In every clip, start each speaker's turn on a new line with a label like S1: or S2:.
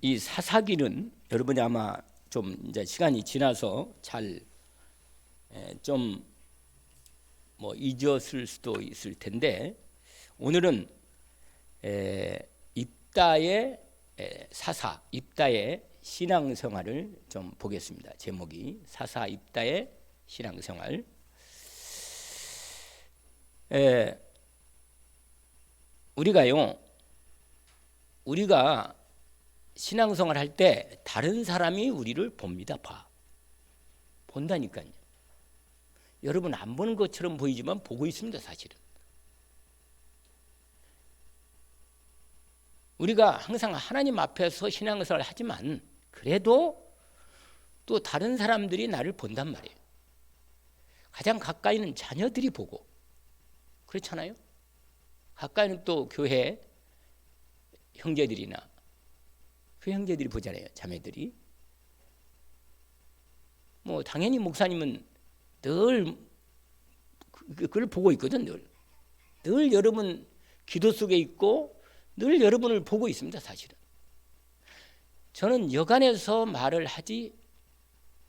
S1: 이 사사기는 여러분이 아마 좀 이제 시간이 지나서 잘 좀 뭐 잊었을 수도 있을 텐데, 오늘은 입다의 사사, 입다의 신앙생활을 좀 보겠습니다. 제목이 사사 입다의 신앙생활. 우리가 신앙생활 할 때 다른 사람이 우리를 봅니다. 본다니까요. 여러분 안 보는 것처럼 보이지만 보고 있습니다. 사실은 우리가 항상 하나님 앞에서 신앙생활을 하지만 그래도 또 다른 사람들이 나를 본단 말이에요. 가장 가까이는 자녀들이 보고, 그렇잖아요. 가까이는 또 교회 형제들이나 그 형제들이 보잖아요. 자매들이. 뭐 당연히 목사님은 늘 그걸 보고 있거든. 늘 여러분 기도 속에 있고 늘 여러분을 보고 있습니다. 사실은 저는 여간에서 말을 하지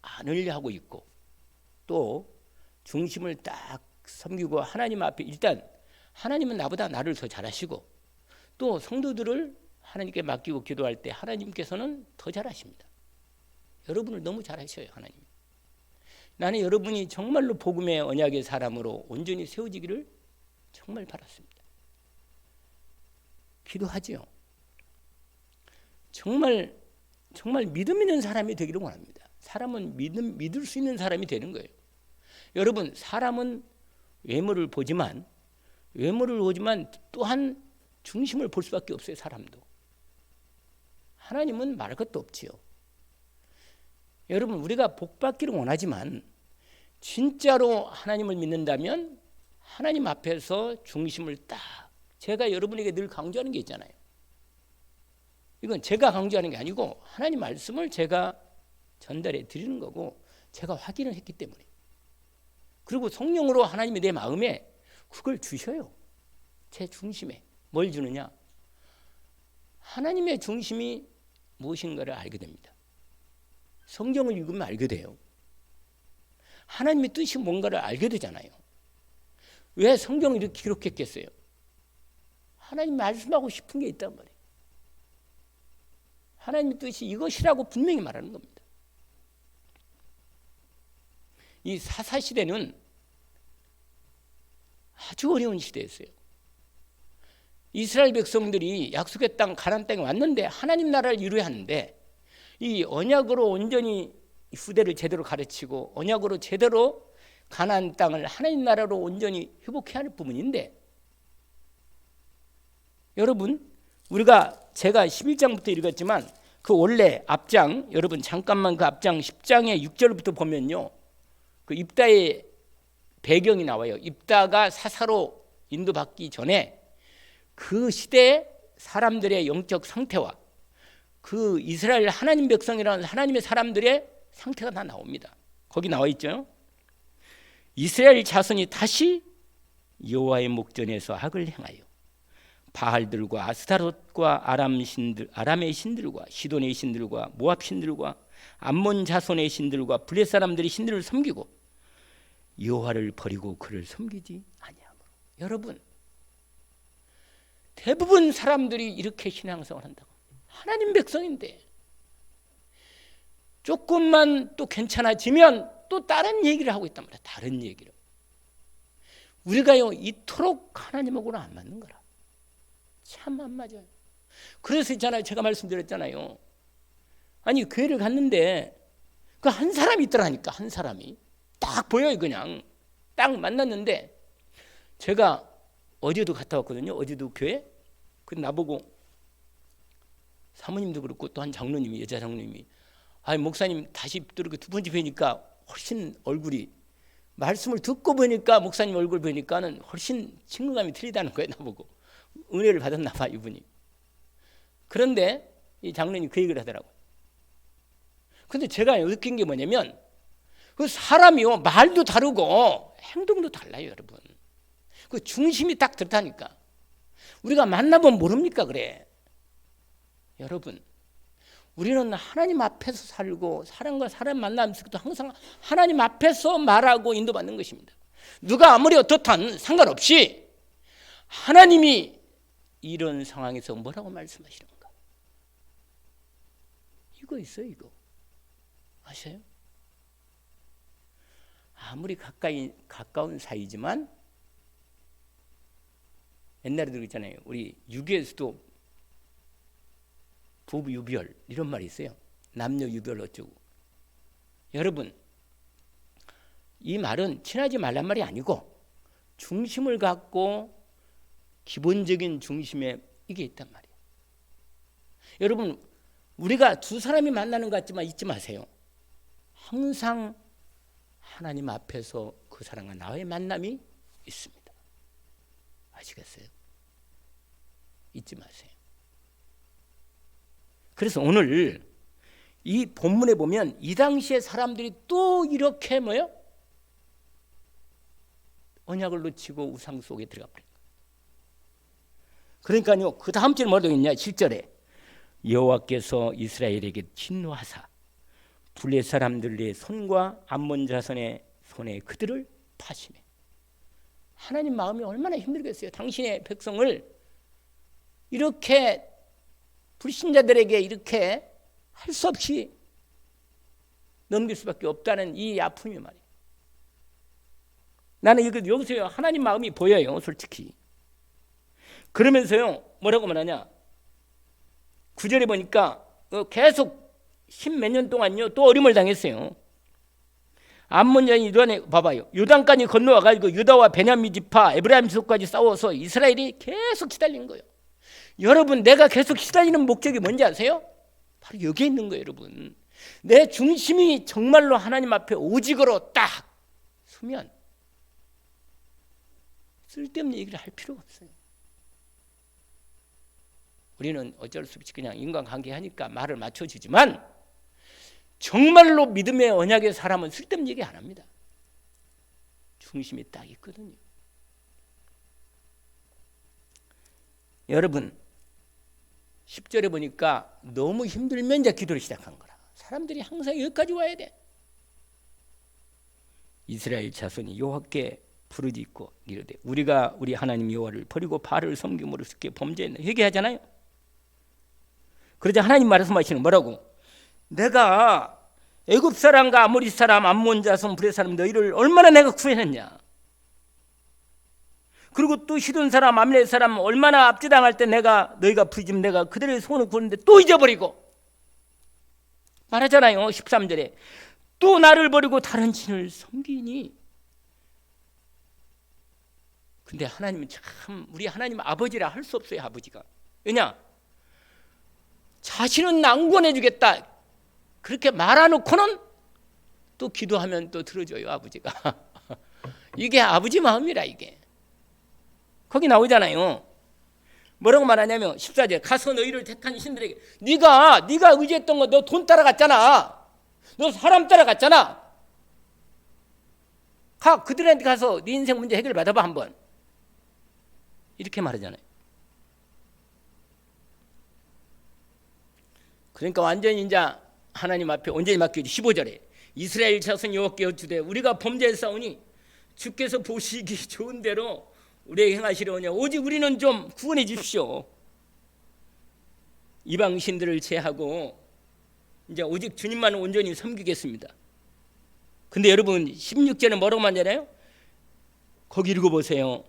S1: 않으려 하고 있고, 또 중심을 딱 섬기고 하나님 앞에, 일단 하나님은 나보다 나를 더 잘하시고 또 성도들을 하나님께 맡기고 기도할 때 하나님께서는 더 잘하십니다. 여러분을 너무 잘하셔요. 하나님. 나는 여러분이 정말로 복음의 언약의 사람으로 온전히 세워지기를 정말 바랐습니다. 기도하지요. 정말 믿음 있는 사람이 되기를 원합니다. 사람은 믿을 수 있는 사람이 되는 거예요. 여러분, 사람은 외모를 보지만 또한 중심을 볼 수밖에 없어요. 사람도. 하나님은 말할 것도 없지요. 여러분, 우리가 복 받기를 원하지만 진짜로 하나님을 믿는다면 하나님 앞에서 중심을 딱, 제가 여러분에게 늘 강조하는 게 있잖아요. 이건 제가 강조하는 게 아니고 하나님 말씀을 제가 전달해 드리는 거고, 제가 확인을 했기 때문에. 그리고 성령으로 하나님이 내 마음에 그걸 주셔요. 제 중심에. 뭘 주느냐? 하나님의 중심이 무엇인가를 알게 됩니다. 성경을 읽으면 알게 돼요. 하나님의 뜻이 뭔가를 알게 되잖아요. 왜 성경을 이렇게 기록했겠어요? 하나님 말씀하고 싶은 게 있단 말이에요. 하나님의 뜻이 이것이라고 분명히 말하는 겁니다. 이 사사시대는 아주 어려운 시대였어요. 이스라엘 백성들이 약속의 땅 가나안 땅에 왔는데 하나님 나라를 이루어야 하는데, 이 언약으로 온전히 후대를 제대로 가르치고 언약으로 제대로 가나안 땅을 하나님 나라로 온전히 회복해야 할 부분인데, 여러분 제가 11장부터 읽었지만 그 원래 앞장, 여러분 잠깐만 그 앞장 10장의 6절부터 보면요, 그 입다의 배경이 나와요. 입다가 사사로 인도받기 전에 그 시대 사람들의 영적 상태와 그 이스라엘 하나님 백성이라는 하나님의 사람들의 상태가 다 나옵니다. 거기 나와 있죠. 이스라엘 자손이 다시 여호와의 목전에서 악을 행하여 바알들과 아스타롯과 아람의 신들과 시돈의 신들과 모압 신들과 암몬 자손의 신들과 블레 사람들의 신들을 섬기고 여호와를 버리고 그를 섬기지 아니하므로. 여러분, 대부분 사람들이 이렇게 신앙생활 한다고. 하나님 백성인데 조금만 또 괜찮아지면 또 다른 얘기를 하고 있단 말이야. 다른 얘기를. 우리가요 이토록 하나님하고는 안 맞는 거라. 참 안 맞아요. 그래서 있잖아요, 제가 말씀드렸잖아요. 아니 교회를 갔는데 그 한 사람이 있더라니까. 한 사람이 딱 보여요. 그냥 딱 만났는데, 제가 어제도 갔다 왔거든요. 어제도 교회. 그 나보고, 사모님도 그렇고 또 한 장로님이, 여자 장로님이, 목사님 다시 또 두 번째 뵈니까 훨씬 얼굴이, 말씀을 듣고 보니까 목사님 얼굴 보니까는 훨씬 친근감이 틀리다는 거예요. 나보고. 은혜를 받았나 봐 이분이. 그런데 이 장로님이 그 얘기를 하더라고요. 근데 제가 느낀 게 뭐냐면, 그 사람이요 말도 다르고 행동도 달라요. 여러분, 그 중심이 딱 들다니까. 우리가 만나보면 모릅니까? 그래. 여러분, 우리는 하나님 앞에서 살고 사람과 사람 만나면서도 항상 하나님 앞에서 말하고 인도받는 것입니다. 누가 아무리 어떻든 상관없이 하나님이 이런 상황에서 뭐라고 말씀하시는가? 이거 있어요, 이거. 아세요? 아무리 가까운 사이지만 옛날에 들었잖아요. 우리 유교에서도 부부 유별 이런 말이 있어요. 남녀 유별 어쩌고. 여러분, 이 말은 친하지 말란 말이 아니고 중심을 갖고 기본적인 중심에 이게 있단 말이에요. 여러분, 우리가 두 사람이 만나는 것 같지만 잊지 마세요. 항상 하나님 앞에서 그 사람과 나의 만남이 있습니다. 아시겠어요? 잊지 마세요. 그래서 오늘 이 본문에 보면 이 당시에 사람들이 또 이렇게 뭐요? 언약을 놓치고 우상 속에 들어가 버린 거예요. 그러니까요, 그 다음 절 뭐라고 했냐? 7절에 여호와께서 이스라엘에게 진노하사 블레 사람들의 손과 암몬 자손의 손에 그들을 파시매. 하나님 마음이 얼마나 힘들겠어요. 당신의 백성을 이렇게 불신자들에게 이렇게 할 수 없이 넘길 수밖에 없다는 이 아픔이 말이에요. 나는 여기서요 하나님 마음이 보여요, 솔직히. 그러면서요 뭐라고 말하냐? 9절에 보니까 계속 10몇 년 동안요 또 어림을 당했어요. 암몬 유단에 봐봐요. 요단까지 건너와가지고 유다와 베냐민 지파 에브라임 지파까지 싸워서 이스라엘이 계속 시달린 거예요. 여러분, 내가 계속 시달리는 목적이 뭔지 아세요? 바로 여기에 있는 거예요, 여러분. 내 중심이 정말로 하나님 앞에 오직으로 딱 서면 쓸데없는 얘기를 할 필요가 없어요. 우리는 어쩔 수 없이 그냥 인간관계 하니까 말을 맞춰주지만 정말로 믿음의 언약의 사람은 쓸데없는 얘기 안 합니다. 중심이 딱 있거든요. 여러분, 10절에 보니까 너무 힘들면 이제 기도를 시작한 거라. 사람들이 항상 여기까지 와야 돼. 이스라엘 자손이 여호와께 부르짖고 이르되 우리가 우리 하나님 여호와를 버리고 바알을 섬김으로 쉽게 범죄했네. 회개하잖아요. 그러자 하나님 말씀하시는 뭐라고? 내가 애굽 사람과 아모리 사람, 암몬 자손, 블레 사람 너희를 얼마나 내가 구해냈냐. 그리고 또 시돈 사람, 암레 사람 얼마나 압제당할 때 너희가 부르짖으면 내가 그들의 손을 구했는데 또 잊어버리고 말하잖아요. 13절에 또 나를 버리고 다른 신을 섬기니. 근데 하나님은 참 우리 하나님 아버지라 할 수 없어요. 아버지가. 왜냐? 자신은 낭구원해 주겠다 그렇게 말해놓고는 또 기도하면 또 들어줘요, 아버지가. 이게 아버지 마음이라. 이게 거기 나오잖아요. 뭐라고 말하냐면 14절 가서 너희를 택한 신들에게 네가 의지했던 거 너 돈 따라갔잖아. 너 사람 따라갔잖아. 그들한테 가서 네 인생 문제 해결 받아봐 한번. 이렇게 말하잖아요. 그러니까 완전히 이제 하나님 앞에 온전히 맡기지. 15절에 이스라엘 자손 여호와께 여쭈되 우리가 범죄했사오니 주께서 보시기 좋은 대로 우리에게 행하시려오냐. 오직 우리는 좀 구원해 주십시오. 이방 신들을 제하고 이제 오직 주님만 온전히 섬기겠습니다. 근데 여러분 16절에 뭐라고 말하잖아요? 거기 읽어보세요.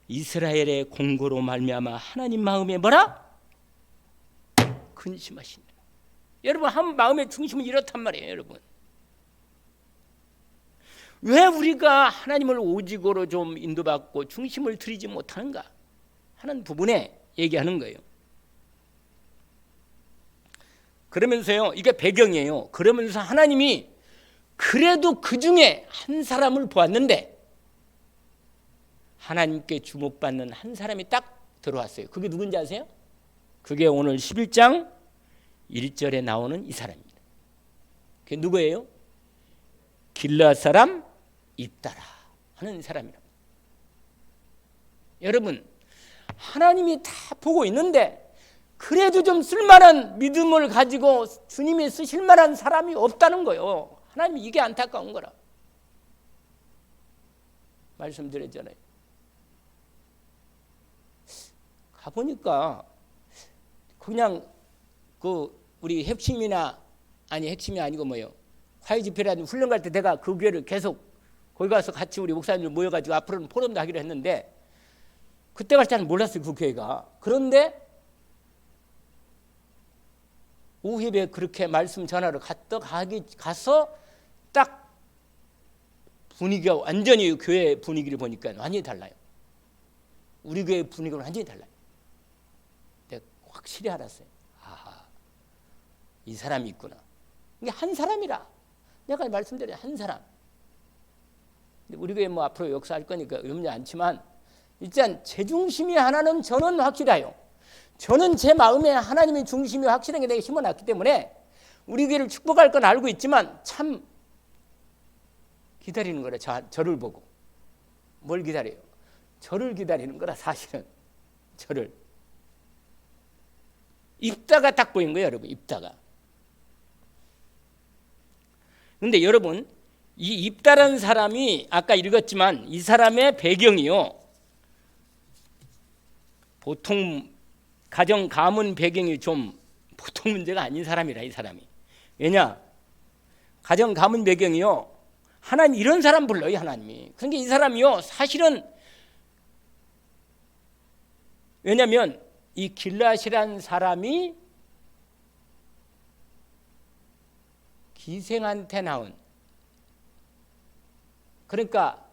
S1: 이스라엘의 공고로 말미암아 하나님 마음에 뭐라? 근심하신다. 여러분, 한 마음의 중심은 이렇단 말이에요. 여러분, 왜 우리가 하나님을 오직으로 좀 인도받고 중심을 들이지 못하는가 하는 부분에 얘기하는 거예요. 그러면서요, 이게 배경이에요. 그러면서 하나님이 그래도 그 중에 한 사람을 보았는데 하나님께 주목받는 한 사람이 딱 들어왔어요. 그게 누군지 아세요? 그게 오늘 11장 1절에 나오는 이 사람입니다. 그게 누구예요? 길르앗 사람 입다라 하는 사람이라고. 여러분, 하나님이 다 보고 있는데 그래도 좀 쓸만한 믿음을 가지고 주님이 쓰실 만한 사람이 없다는 거예요. 하나님 이게 안타까운 거라. 말씀드렸잖아요. 가보니까 그냥 그 우리 핵심이나 아니 핵심이 아니고 뭐요 화해 집회라든지 훈련 갈 때 내가 그 교회를 계속 거기 가서 같이 우리 목사님들 모여가지고 앞으로는 포럼도 하기로 했는데 그때 갈 때는 몰랐어요 그 교회가. 그런데 오후 예배 그렇게 말씀 전하러 가서 딱 분위기가 완전히 교회 분위기를 보니까 완전히 달라요. 우리 교회 분위기는 완전히 달라요. 내가 확실히 알았어요. 아하, 이 사람이 있구나. 이게 한 사람이라. 내가 말씀드린 한 사람. 우리 교회 뭐 앞으로 역사할 거니까 염려 않지만 일단 제 중심이 하나는 저는 확실해요. 저는 제 마음에 하나님의 중심이 확실하게 내가 심어놨기 때문에 우리 교회를 축복할 건 알고 있지만 참 기다리는 거라. 저를 보고. 뭘 기다려요? 저를 기다리는 거라 사실은. 저를. 입다가 딱 보인 거예요 여러분. 입다가. 근데 여러분 이 입다라는 사람이 아까 읽었지만 이 사람의 배경이요. 보통 가정 가문 배경이 좀 보통 문제가 아닌 사람이라 이 사람이. 왜냐? 가정 가문 배경이요. 하나님 이런 사람 불러요 하나님이. 그러니까 이 사람이요 사실은 왜냐하면 이 길앗이란 사람이 기생한테 낳은 그러니까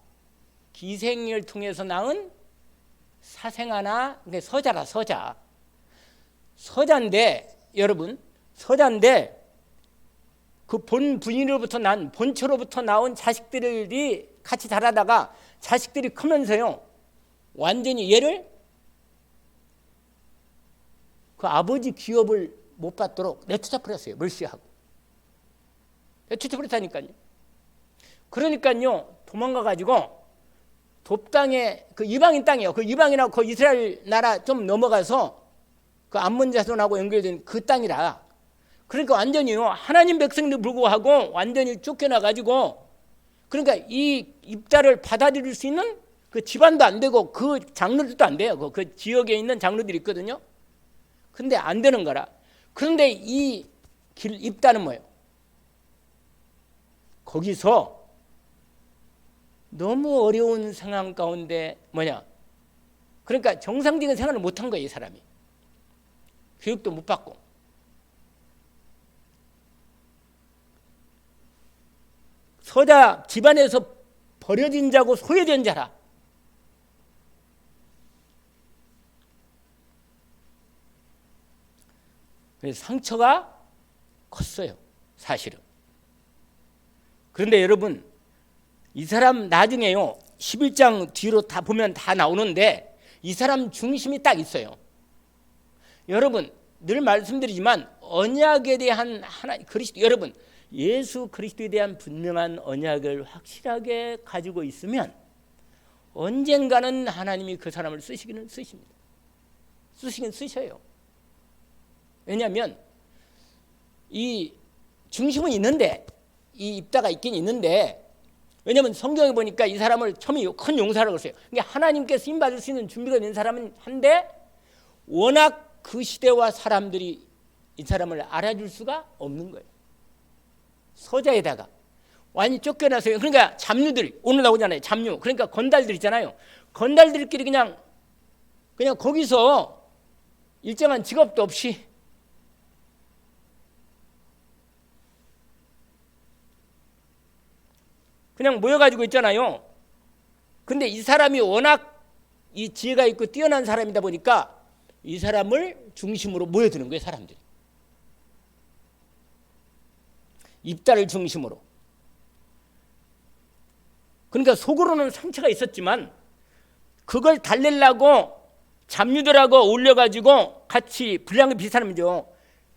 S1: 기생을 통해서 낳은 사생아나 서자라 서자인데 여러분 서자인데 그 본 부인으로부터 난 본처로부터 나온 자식들이 같이 자라다가 자식들이 크면서요 완전히 얘를 그 아버지 기업을 못 받도록 내쫓아 버렸어요. 멀시하고 내쫓아 버렸다니까요. 그러니까요 도망가 가지고 돕당에 그 이방인 땅이요. 그 이방인하고 그 이스라엘 나라 좀 넘어가서 그 암몬 자손하고 연결된 그 땅이라. 그러니까 완전히요 하나님 백성도 불구하고 완전히 쫓겨나 가지고 그러니까 이 입다를 받아들일 수 있는 그 집안도 안 되고 그 장로들도 안 돼요. 그 지역에 있는 장로들이 있거든요. 근데 안 되는 거라. 그런데 이 입다는 뭐예요? 거기서 너무 어려운 상황 가운데 뭐냐? 그러니까 정상적인 생활을 못한 거예요, 이 사람이. 교육도 못 받고. 서자 집안에서 버려진 자고 소외된 자라. 그래서 상처가 컸어요, 사실은. 그런데 여러분, 이 사람 나중에요, 11장 뒤로 다 보면 다 나오는데 이 사람 중심이 딱 있어요. 여러분, 늘 말씀드리지만 언약에 대한 그리스도, 여러분, 예수 그리스도에 대한 분명한 언약을 확실하게 가지고 있으면 언젠가는 하나님이 그 사람을 쓰시기는 쓰십니다. 쓰시긴 쓰셔요. 왜냐하면 이 중심은 있는데 이 입다가 있긴 있는데 왜냐하면 성경에 보니까 이 사람을 처음에 큰 용사라고 했어요. 그러니까 하나님께 쓰임받을 수 있는 준비가 된 사람은 한데 워낙 그 시대와 사람들이 이 사람을 알아줄 수가 없는 거예요. 서자에다가 완전히 쫓겨나서요. 그러니까 잡류들 오늘 나오잖아요. 잡류. 그러니까 건달들 있잖아요. 건달들끼리 그냥 거기서 일정한 직업도 없이 그냥 모여가지고 있잖아요. 근데 이 사람이 워낙 이 지혜가 있고 뛰어난 사람이다 보니까 이 사람을 중심으로 모여드는 거예요, 사람들이. 입다를 중심으로. 그러니까 속으로는 상처가 있었지만 그걸 달래려고 잡류들하고 어울려가지고 같이 불량이 비슷한 사람이죠.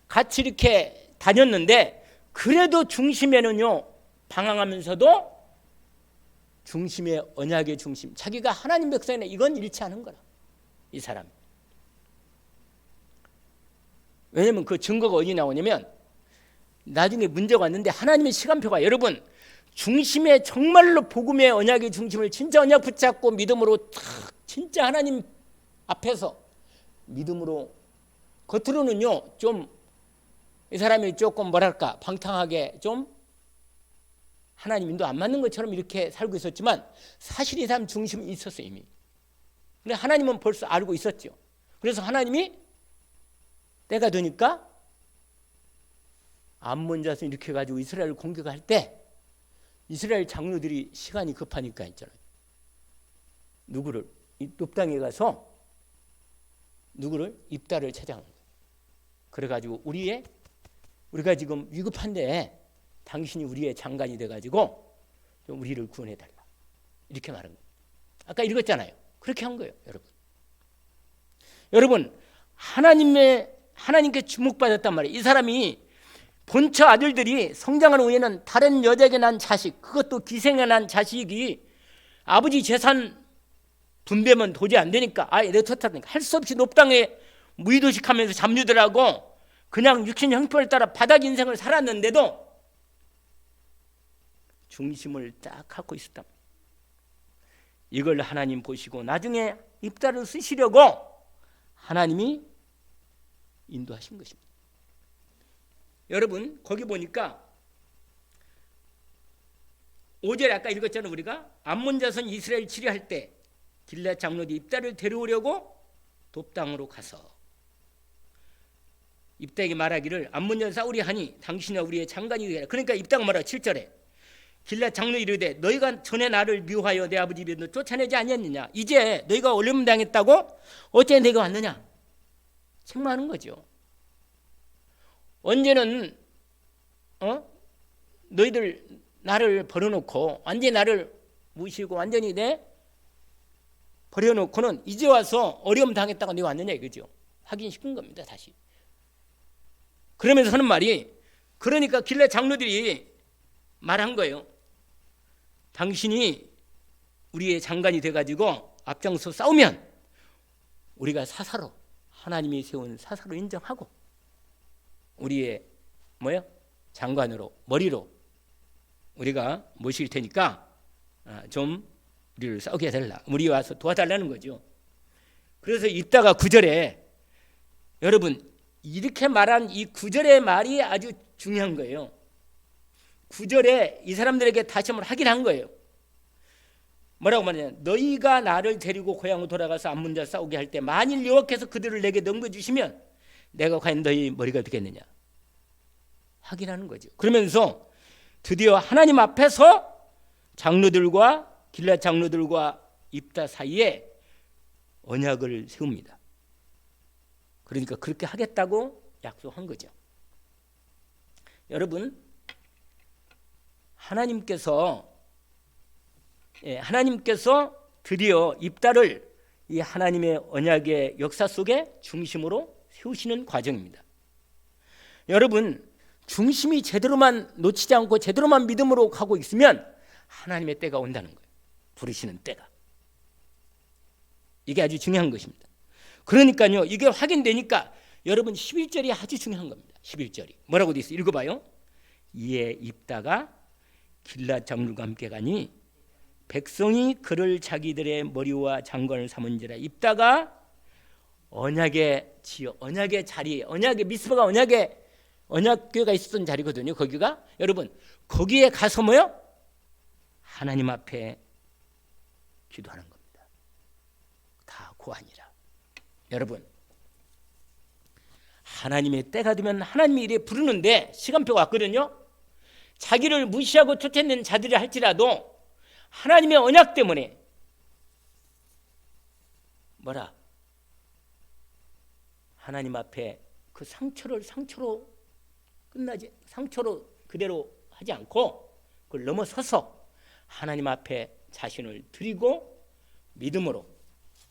S1: 같이 이렇게 다녔는데 그래도 중심에는요 방황하면서도 중심의 언약의 중심, 자기가 하나님 백성이네 이건 잃지 않은 거라. 이 사람. 왜냐하면 그 증거가 어디 나오냐면 나중에 문제가 왔는데 하나님의 시간표가 여러분 중심에 정말로 복음의 언약의 중심을 진짜 언약 붙잡고 믿음으로 탁 진짜 하나님 앞에서 믿음으로 겉으로는요 좀 이 사람이 조금 뭐랄까 방탕하게 좀 하나님 인도 안 맞는 것처럼 이렇게 살고 있었지만 사실 이 사람 중심이 있었어요 이미. 근데 하나님은 벌써 알고 있었죠. 그래서 하나님이 때가 되니까 암몬 자손 이렇게 해가지고 이스라엘을 공격할 때 이스라엘 장로들이 시간이 급하니까 있잖아요. 누구를 높당에 가서 누구를 입다를 찾아간 거예요. 그래가지고 우리가 지금 위급한데 당신이 우리의 장관이 돼가지고 좀 우리를 구원해달라 이렇게 말한 거예요. 아까 읽었잖아요. 그렇게 한 거예요, 여러분. 여러분 하나님께 주목받았단 말이에요. 이 사람이 본처 아들들이 성장하는 후에는 다른 여자에게 난 자식, 그것도 기생에 난 자식이 아버지 재산 분배면 도저히 안 되니까 내쫓았다니까 할 수 없이 높당에 무의도식하면서 잡류들하고 그냥 육신 형편을 따라 바닥 인생을 살았는데도 중심을 딱 갖고 있었다. 이걸 하나님 보시고 나중에 입다를 쓰시려고 하나님이 인도하신 것입니다. 여러분 거기 보니까 5절에 아까 읽었잖아요. 우리가 암몬 자손 이스라엘 치료할 때 길앗 장로들이 입다를 데려오려고 돕당으로 가서 입다에게 말하기를 암몬 자손 싸우리 하니 당신이 우리의 장관이 되라. 그러니까 입다가 말하고 7절에 길앗 장로들이 이르되 너희가 전에 나를 미워하여 내 아버지 집에 쫓아내지 아니했느냐. 이제 너희가 어려움 당했다고 어째 내가 왔느냐. 책망하는 거죠. 언제는 너희들 나를 버려놓고 완전히 나를 무시고 완전히 버려놓고는 이제 와서 어려움 당했다고 내가 왔느냐 이거죠. 확인시킨 겁니다. 다시. 그러면서 하는 말이 그러니까 길앗 장로들이 말한 거예요. 당신이 우리의 장관이 돼가지고 앞장서 싸우면 우리가 사사로 하나님이 세운 사사로 인정하고 우리의 장관으로 머리로 우리가 모실 테니까 좀 우리를 싸우게 해달라. 우리 와서 도와달라는 거죠. 그래서 이따가 9절에 여러분 이렇게 말한 이 9절의 말이 아주 중요한 거예요. 9절에 이 사람들에게 다시 한번 확인한 거예요. 뭐라고 말하냐. 너희가 나를 데리고 고향으로 돌아가서 암몬 자 싸우게 할 때 만일 여호와께서 그들을 내게 넘겨주시면 내가 과연 너희 머리가 되겠느냐. 확인하는 거죠. 그러면서 드디어 하나님 앞에서 장로들과 길앗 장로들과 입다 사이에 언약을 세웁니다. 그러니까 그렇게 하겠다고 약속한 거죠. 여러분 하나님께서 드디어 입다를 이 하나님의 언약의 역사 속에 중심으로 세우시는 과정입니다. 여러분 중심이 제대로만 놓치지 않고 제대로만 믿음으로 가고 있으면 하나님의 때가 온다는 거예요. 부르시는 때가. 이게 아주 중요한 것입니다. 그러니까요 이게 확인되니까 여러분 11절이 아주 중요한 겁니다. 11절이 뭐라고 돼 있어요? 읽어봐요. 이에 입다가 길앗 장로가 함께 가니 백성이 그를 자기들의 머리와 장관을 삼은지라. 입다가 언약의 지역, 언약의 자리, 언약의 미스바가 언약교회가 있었던 자리거든요. 거기가 여러분 거기에 가서 하나님 앞에 기도하는 겁니다. 다 고하니라. 여러분 하나님의 때가 되면 하나님이 이래 부르는데 시간표가 왔거든요. 자기를 무시하고 쫓아내는 자들이 할지라도 하나님의 언약 때문에 하나님 앞에 그 상처로 그대로 하지 않고 그걸 넘어서서 하나님 앞에 자신을 드리고 믿음으로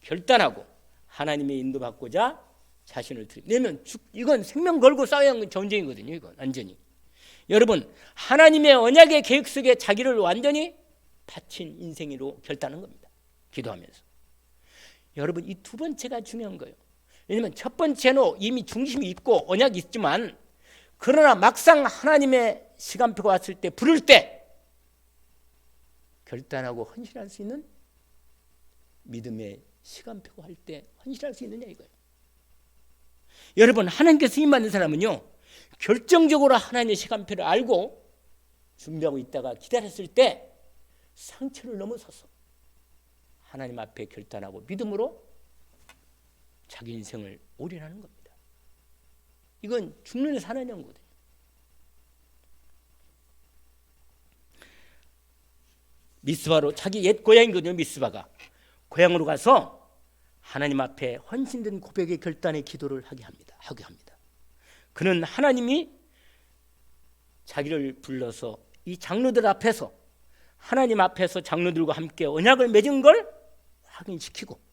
S1: 결단하고 하나님의 인도받고자 자신을 드리면 이건 생명 걸고 싸워야 하는 전쟁이거든요. 이건 완전히. 여러분 하나님의 언약의 계획 속에 자기를 완전히 바친 인생으로 결단한 겁니다. 기도하면서. 여러분 이 두 번째가 중요한 거예요. 왜냐하면 첫 번째는 이미 중심이 있고 언약이 있지만, 그러나 막상 하나님의 시간표가 왔을 때 부를 때 결단하고 헌신할 수 있는, 믿음의 시간표가 할 때 헌신할 수 있느냐 이거예요. 여러분, 하나님께서 쓰임 받는 사람은요, 결정적으로 하나님의 시간표를 알고 준비하고 있다가 기다렸을 때 상처를 넘어서서 하나님 앞에 결단하고 믿음으로 자기 인생을 올인하는 겁니다. 이건 죽는 사는 연구거든요. 미스바로, 자기 옛 고향이거든요. 미스바가 고향으로 가서 하나님 앞에 헌신된 고백의 결단의 기도를 하게 합니다. 그는 하나님이 자기를 불러서 이 장로들 앞에서, 하나님 앞에서 장로들과 함께 언약을 맺은 걸 확인시키고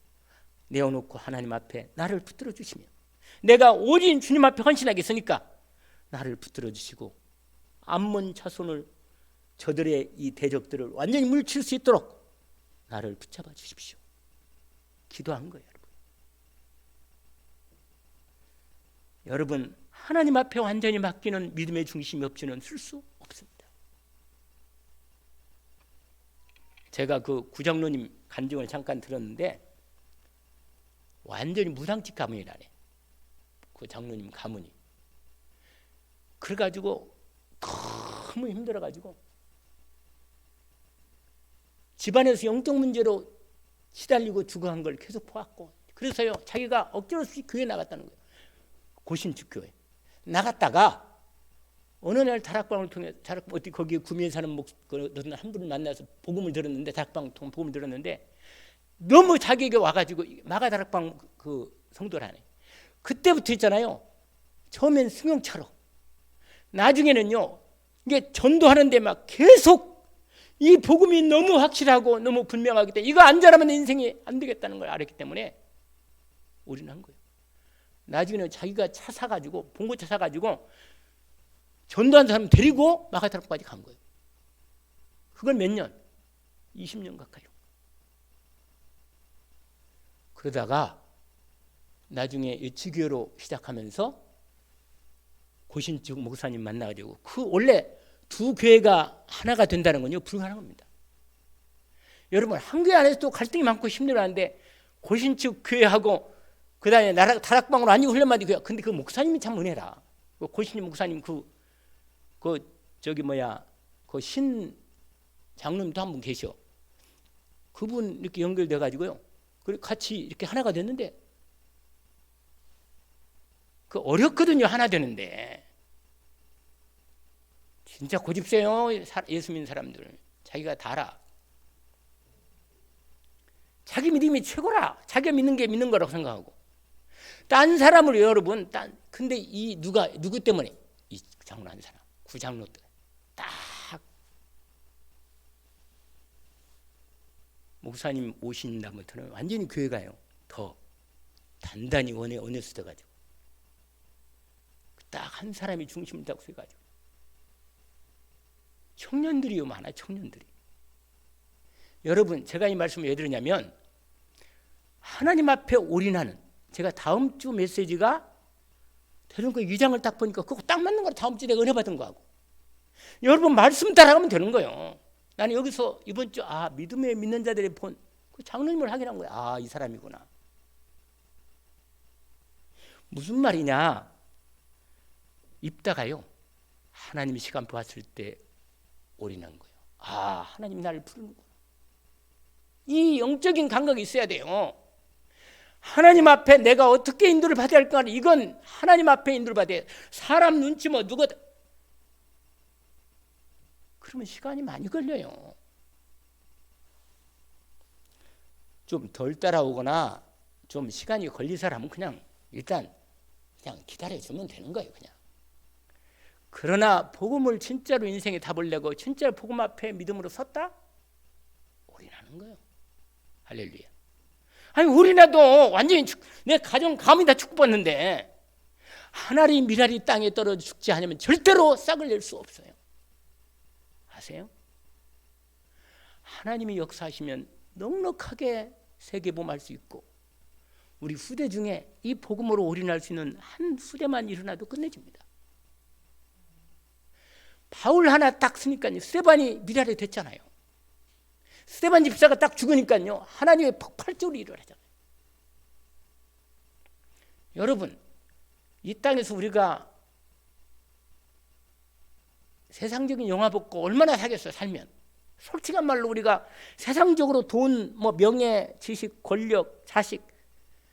S1: 내어놓고 하나님 앞에 나를 붙들어 주시며, 내가 오직 주님 앞에 헌신하겠으니까 나를 붙들어 주시고 암몬 자손을, 저들의 이 대적들을 완전히 물칠 수 있도록 나를 붙잡아 주십시오. 기도한 거예요. 여러분, 하나님 앞에 완전히 맡기는 믿음의 중심이 없이는 쓸 수 없습니다. 제가 그 구장로님 간증을 잠깐 들었는데 완전히 무당집 가문이라네. 그 장로님 가문이. 그래가지고 너무 힘들어가지고 집안에서 영적 문제로 시달리고 죽어간 걸 계속 보았고, 그래서요 자기가 억지로 교회 나갔다는 거예요. 고신축 교회 나갔다가 어느 날 다락방을 통해, 어디 거기에 구미에 사는 한 분을 만나서 복음을 들었는데, 다락방 통 복음을 들었는데 너무 자기에게 와가지고 마가 다락방 그 성도라네. 그때부터 있잖아요. 처음엔 승용차로, 나중에는요 이게 전도하는데 막 계속 이 복음이 너무 확실하고 너무 분명하기 때문에 이거 안 자라면 내 인생이 안 되겠다는 걸 알았기 때문에 올인한 거예요. 나중에는 자기가 차 사가지고, 봉고차 사가지고 전도한 사람 데리고 마가다락방까지 간 거예요. 그걸 몇 년? 20년 가까이. 그러다가 나중에 예치교회로 시작하면서 고신축 목사님 만나가지고, 그 원래 두 교회가 하나가 된다는 건요 불가능한 겁니다. 여러분, 한 교회 안에서도 갈등이 많고 힘들어하는데 고신축 교회하고 그 다음에 다락방으로 아니고 훈련받은 교회, 근데 그 목사님이 참 은혜라. 그 고신축 목사님 그 신 장로님도 한 분 계셔. 그분 이렇게 연결돼 가지고요, 그리고 같이 이렇게 하나가 됐는데, 그 어렵거든요 하나 되는데. 진짜 고집세요 예수 믿는 사람들. 자기가 다 알아. 자기 믿음이 최고라. 자기가 믿는 게 믿는 거라고 생각하고. 딴 사람을, 여러분, 근데 누구 때문에? 이 장로 한 사람, 구장로 때 딱 목사님 오신 다음부터는 완전히 교회가요 더 단단히 원해서 돼가지고, 딱 한 사람이 중심을 딱 서가지고. 청년들이요 많아요. 청년들이. 여러분, 제가 이 말씀을 왜 드리냐면, 하나님 앞에 올인하는, 제가 다음 주 메시지가 되는 거, 위장을 딱 보니까 그거 딱 맞는 거라. 다음 주에 내가 은혜 받은 거하고 여러분 말씀 따라가면 되는 거예요. 나는 여기서 이번 주 믿음에 믿는 자들의 본 그 장로님을 확인한 거야. 이 사람이구나. 무슨 말이냐? 입다가요 하나님이 시간표 왔을 때 올인한 거예요. 하나님이 나를 부르는구나. 이 영적인 감각이 있어야 돼요. 하나님 앞에 내가 어떻게 인도를 받아야 할까? 이건 하나님 앞에 인도를 받아야 돼. 사람 눈치 누가, 그러면 시간이 많이 걸려요. 좀 덜 따라오거나 좀 시간이 걸릴 사람은 그냥 일단 그냥 기다려주면 되는 거예요. 그냥. 그러나 복음을 진짜로 인생에 답을 내고 진짜 복음 앞에 믿음으로 섰다? 올인하는 거예요. 할렐루야. 아니, 우리나도 완전히 내 가정 가문이 다 축복받는데 하나리 미라리 땅에 떨어져 죽지 않으면 절대로 싹을 낼 수 없어요. 아세요? 하나님이 역사하시면 넉넉하게 세계보험할 수 있고, 우리 후대 중에 이 복음으로 올인할 수 있는 한 후대만 일어나도 끝내줍니다. 바울 하나 딱 쓰니까요, 스데반이 미랄이 됐잖아요. 스데반 집사가 딱 죽으니까요, 하나님의 폭발적으로 일어나잖아요. 여러분, 이 땅에서 우리가 세상적인 영화 보고 얼마나 사겠어요, 살면. 솔직한 말로 우리가 세상적으로 돈, 명예, 지식, 권력, 자식,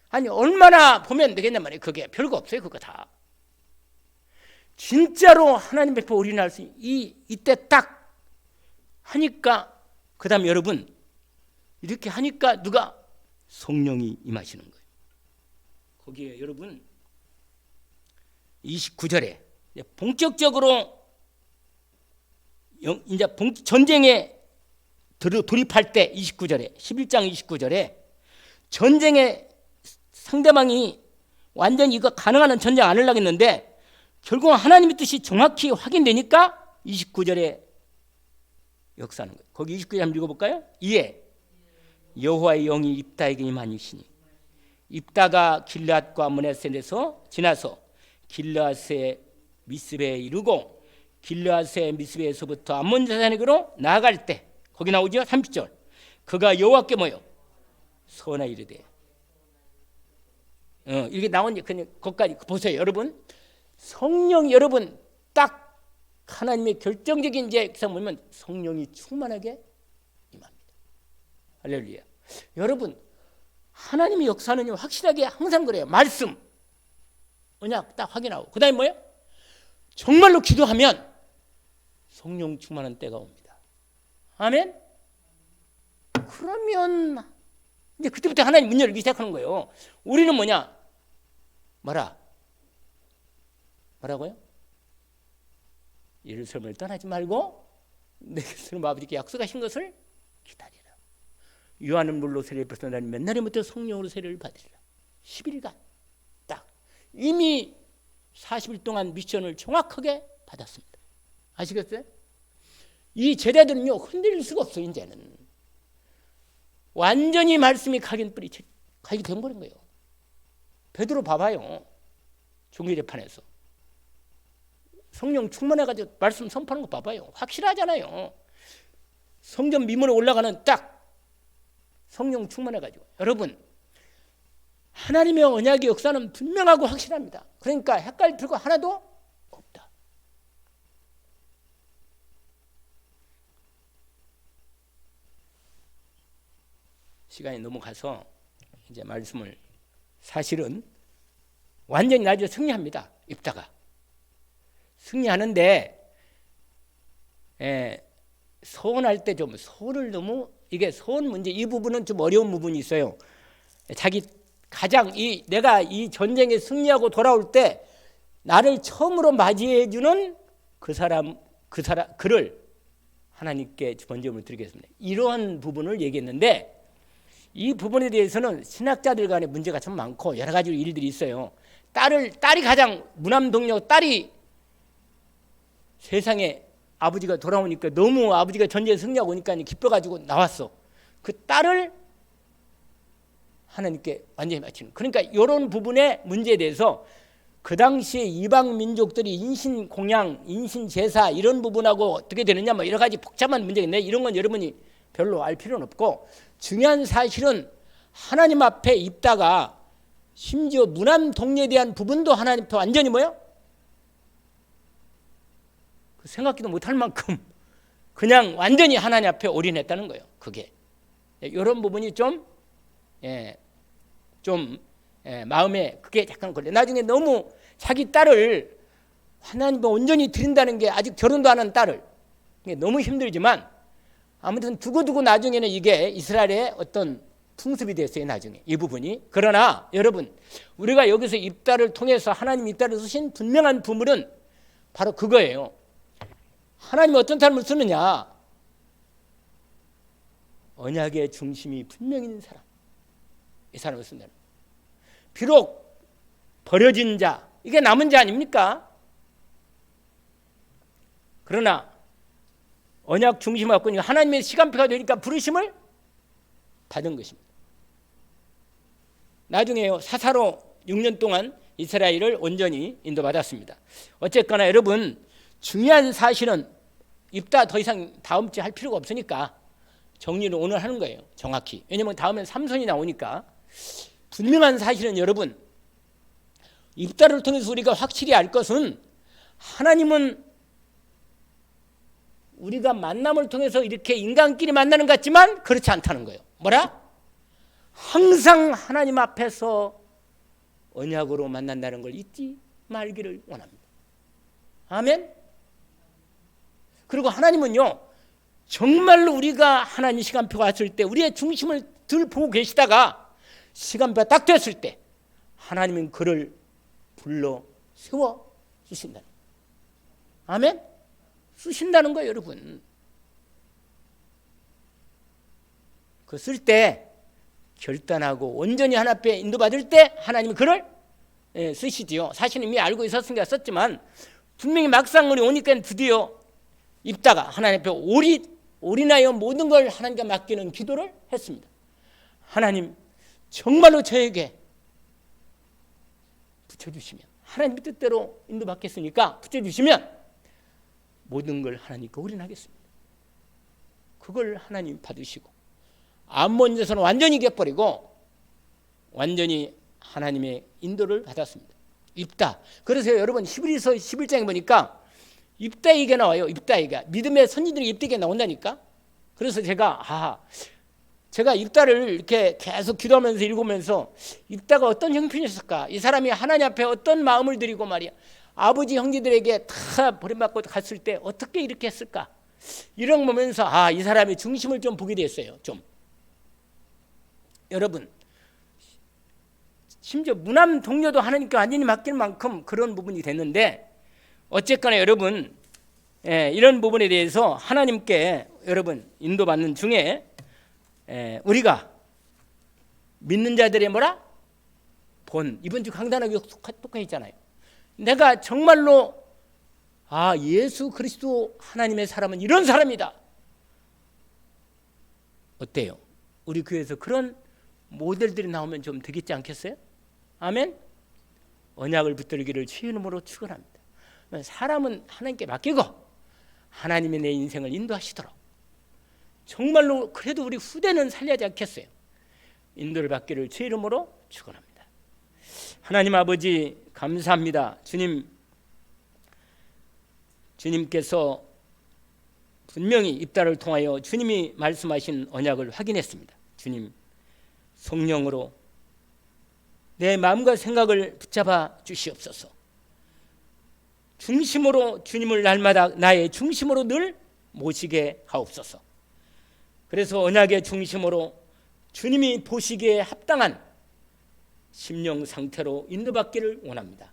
S1: 아니 얼마나 보면 되겠냐 말이에요. 그게 별거 없어요, 그거 다. 진짜로 하나님 앞에 올인할 수 이때 딱 하니까, 그 다음에 여러분 이렇게 하니까 누가? 성령이 임하시는 거예요. 거기에 여러분 29절에 본격적으로 이제 전쟁에 돌입할 때 29절에 11장 29절에 전쟁에 상대방이 완전히 이거 가능한 전쟁 안 하려고 했는데 결국 하나님의 뜻이 정확히 확인되니까 29절에 역사하는 거예요. 거기 29절 한번 읽어볼까요? 이에 여호와의 영이 입다에게 임하시니 입다가 길앗과 므낫셋에서 지나서 길앗의 미스베에 이르고 길앗의 미스베에서부터 암몬 자산에게로 나아갈 때 거기 나오죠. 30절 그가 여호와께 뭐요? 서원하여 이르되 이게 나오니 그냥 거기까지 보세요. 여러분 성령 여러분 딱 하나님의 결정적인 이제 보면 성령이 충만하게 임합니다. 할렐루야. 여러분 하나님의 역사는 확실하게 항상 그래요. 말씀 언약 딱 확인하고 그 다음에 뭐예요? 정말로 기도하면 성령 충만한 때가 옵니다. 아멘. 그러면 이제 그때부터 하나님 문 열기 시작하는 거예요. 우리는 뭐라고요? 예루살렘을 떠나지 말고 내게서 아버지께 약속하신 것을 기다리라. 요한은 물로 세례를 받았다니 맨날부터 성령으로 세례를 받으리라. 10일간 딱 이미 40일 동안 미션을 정확하게 받았습니다. 아시겠어요? 이 제자들은요 흔들릴 수가 없어요. 이제는 완전히 말씀이 각인뿌리 각이 되어버린 거예요. 베드로 봐봐요. 종교재판에서 성령 충만해가지고 말씀 선포하는 거 봐봐요. 확실하잖아요. 성전 미문에 올라가는 딱 성령 충만해가지고. 여러분 하나님의 언약의 역사는 분명하고 확실합니다. 그러니까 헷갈릴 필요가 하나도 없다. 시간이 넘어가서 이제 말씀을 사실은 완전히 나중에 승리합니다. 입다가 승리하는데 서원할 때 좀 서원을 너무 이게 서원 문제 이 부분은 좀 어려운 부분이 있어요. 자기 가장 내가 이 전쟁에 승리하고 돌아올 때 나를 처음으로 맞이해 주는 그를 하나님께 번제물을 드리겠습니다. 이러한 부분을 얘기했는데 이 부분에 대해서는 신학자들 간에 문제가 참 많고 여러 가지 일들이 있어요. 딸이 가장 무남동녀 딸이 세상에 아버지가 돌아오니까 너무 아버지가 전쟁에 승리하고 오니까 기뻐가지고 나왔어. 그 딸을 하나님께 완전히 바치는. 그러니까 이런 부분의 문제에 대해서 그 당시에 이방 민족들이 인신 공양, 인신 제사 이런 부분하고 어떻게 되느냐 여러 가지 복잡한 문제가 있는데 이런 건 여러분이 별로 알 필요는 없고 중요한 사실은 하나님 앞에 입다가 심지어 무남 동료에 대한 부분도 하나님 앞에 완전히 생각지도 못할 만큼 그냥 완전히 하나님 앞에 올인했다는 거예요. 그게 이런 부분이 마음에 그게 약간 걸려. 나중에 너무 자기 딸을 하나님께 온전히 드린다는 게 아직 결혼도 안 한 딸을 너무 힘들지만 아무튼 두고두고 나중에는 이게 이스라엘의 어떤 풍습이 됐어요. 나중에 이 부분이. 그러나 여러분 우리가 여기서 입다를 통해서 하나님 입다를 쓰신 분명한 부분은 바로 그거예요. 하나님이 어떤 사람을 쓰느냐? 언약의 중심이 분명히 있는 사람. 이 사람을 쓴다는 거예요. 비록 버려진 자, 이게 남은 자 아닙니까? 그러나 언약 중심을 갖고 있는 하나님의 시간표가 되니까 부르심을 받은 것입니다. 나중에요 사사로 6년 동안 이스라엘을 온전히 인도받았습니다. 어쨌거나 여러분 중요한 사실은 입다 더 이상 다음 주에 할 필요가 없으니까 정리를 오늘 하는 거예요. 정확히. 왜냐하면 다음엔 삼손이 나오니까. 분명한 사실은 여러분 입다를 통해서 우리가 확실히 알 것은 하나님은 우리가 만남을 통해서 이렇게 인간끼리 만나는 것 같지만 그렇지 않다는 거예요. 뭐라? 항상 하나님 앞에서 언약으로 만난다는 걸 잊지 말기를 원합니다. 아멘. 그리고 하나님은요 정말로 우리가 하나님 시간표가 왔을 때 우리의 중심을 늘 보고 계시다가 시간표가 딱 됐을 때 하나님은 그를 불러 세워 주신다. 아멘. 쓰신다는 거예요 여러분. 그 쓸 때 결단하고 온전히 하나님 앞에 인도받을 때 하나님이 그를 쓰시지요. 사실은 이미 알고 있었으니까 썼지만 분명히 막상 우리 오니까 드디어 입다가 하나님 앞에 올인하여 모든 걸 하나님께 맡기는 기도를 했습니다. 하나님 정말로 저에게 붙여주시면 하나님 뜻대로 인도받겠으니까 붙여주시면 모든 걸 하나님께 올인하겠습니다. 그걸 하나님 받으시고 암몬 자손은 완전히 이겨버리고 완전히 하나님의 인도를 받았습니다. 입다. 그래서 여러분 히브리서 11장에 보니까 입다에게 나와요. 입다에게 믿음의 선지들이 입다에게 나온다니까. 그래서 제가 입다를 이렇게 계속 기도하면서 읽으면서 입다가 어떤 형편이었을까? 이 사람이 하나님 앞에 어떤 마음을 들이고 말이야. 아버지 형제들에게 다 버림받고 갔을 때 어떻게 이렇게 했을까? 이런 거 보면서 이 사람의 중심을 좀 보게 됐어요. 좀. 여러분 심지어 무남 동료도 하나님께 완전히 맡길 만큼 그런 부분이 됐는데 어쨌거나 여러분 이런 부분에 대해서 하나님께 여러분 인도받는 중에 우리가 믿는 자들의 뭐라? 본. 이번 주 강단하기 똑같잖아요. 내가 정말로 예수 그리스도 하나님의 사람은 이런 사람이다. 어때요? 우리 교회에서 그런 모델들이 나오면 좀 되겠지 않겠어요? 아멘. 언약을 붙들기를 주의 이름으로 축원합니다. 사람은 하나님께 맡기고 하나님이 내 인생을 인도하시도록 정말로 그래도 우리 후대는 살려지 않겠어요? 인도를 받기를 주의 이름으로 축원합니다. 하나님 아버지 감사합니다. 주님께서 분명히 입다를 통하여 주님이 말씀하신 언약을 확인했습니다. 주님 성령으로 내 마음과 생각을 붙잡아 주시옵소서. 중심으로 주님을 날마다 나의 중심으로 늘 모시게 하옵소서. 그래서 언약의 중심으로 주님이 보시기에 합당한 심령 상태로 인도받기를 원합니다.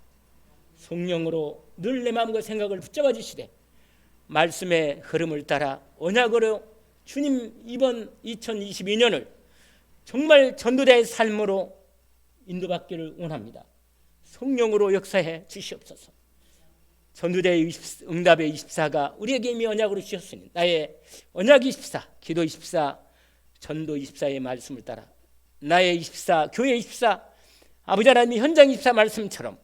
S1: 성령으로 늘 내 마음과 생각을 붙잡아 주시되 말씀의 흐름을 따라 언약으로 주님 이번 2022년을 정말 전도자의 삶으로 인도받기를 원합니다. 성령으로 역사해 주시옵소서. 전도자의 응답의 24가 우리에게 이미 언약으로 주셨으니 나의 언약 24, 기도 24, 전도 24의 말씀을 따라 나의 24, 교회 24, 아버지 하나님의 현장 24 말씀처럼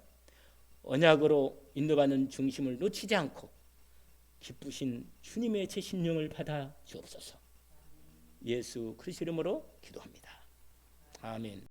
S1: 언약으로 인도받는 중심을 놓치지 않고 기쁘신 주님의 제 심령을 받아 주옵소서. 예수 그리스도 이름으로 기도합니다. 아멘.